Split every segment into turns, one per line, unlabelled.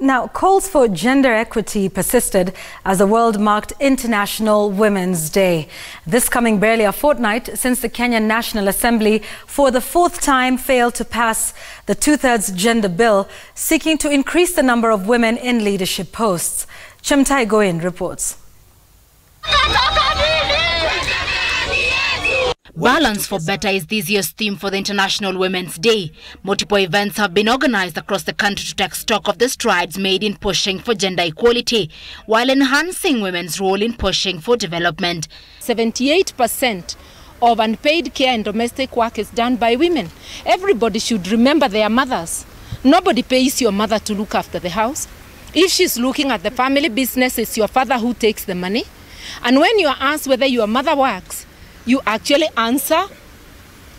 Now, calls for gender equity persisted as the world marked International Women's Day. This coming barely a fortnight since the Kenyan National Assembly for the fourth time failed to pass the two-thirds gender bill seeking to increase the number of women in leadership posts. Chemtai Goin reports.
Balance for Better is this year's theme for the International Women's Day. Multiple events have been organized across the country to take stock of the strides made in pushing for gender equality, while enhancing women's role in pushing for development.
78% of unpaid care and domestic work is done by women. Everybody should remember their mothers. Nobody pays your mother to look after the house. If she's looking at the family business, it's your father who takes the money. And when you are asked whether your mother works, you actually answer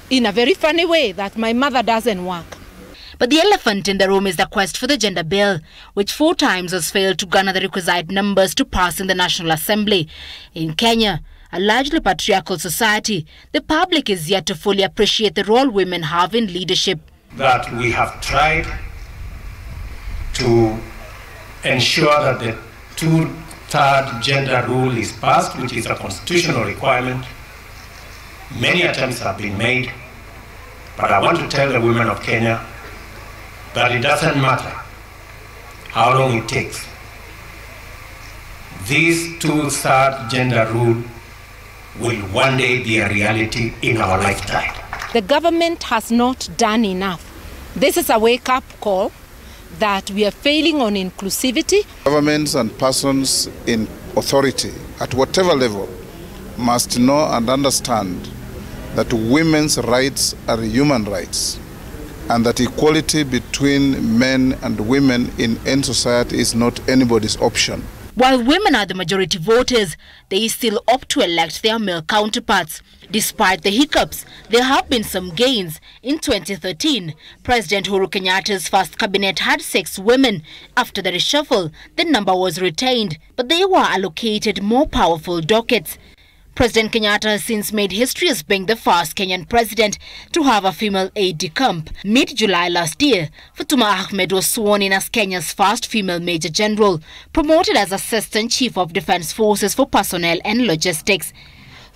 in a very funny way that my mother doesn't work.
But the elephant in the room is the quest for the gender bill, which 4 times has failed to garner the requisite numbers to pass in the National Assembly. In Kenya, a largely patriarchal society, the public is yet to fully appreciate the role women have in leadership.
That we have tried to ensure that the two-third gender rule is passed, which is a constitutional requirement. Many attempts have been made, but I want to tell the women of Kenya that it doesn't matter how long it takes. This two-third gender rule will one day be a reality in our lifetime.
The government has not done enough. This is a wake-up call that we are failing on inclusivity.
Governments and persons in authority at whatever level must know and understand that women's rights are human rights and that equality between men and women in any society is not anybody's option.
While women are the majority voters, they still opt to elect their male counterparts. Despite the hiccups, there have been some gains. In 2013, President Uhuru Kenyatta's first cabinet had 6 women. After the reshuffle, the number was retained, but they were allocated more powerful dockets. President Kenyatta has since made history as being the first Kenyan president to have a female aide-de-camp. Mid-July last year, Fatuma Ahmed was sworn in as Kenya's first female major general, promoted as Assistant Chief of Defense Forces for Personnel and Logistics.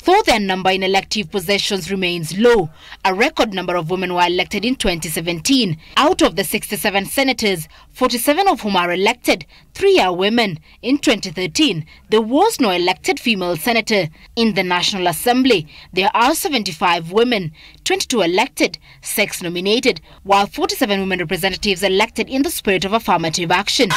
Though their number in elective positions remains low, a record number of women were elected in 2017. Out of the 67 senators, 47 of whom are elected, 3 are women. In 2013, there was no elected female senator. In the National Assembly, there are 75 women, 22 elected, 6 nominated, while 47 women representatives elected in the spirit of affirmative action.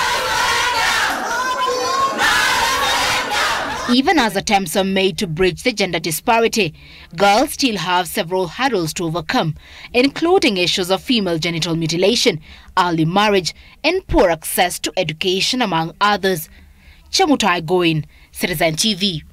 Even as attempts are made to bridge the gender disparity, girls still have several hurdles to overcome, including issues of female genital mutilation, early marriage, and poor access to education, among others. Chemtai Goin, Citizen TV.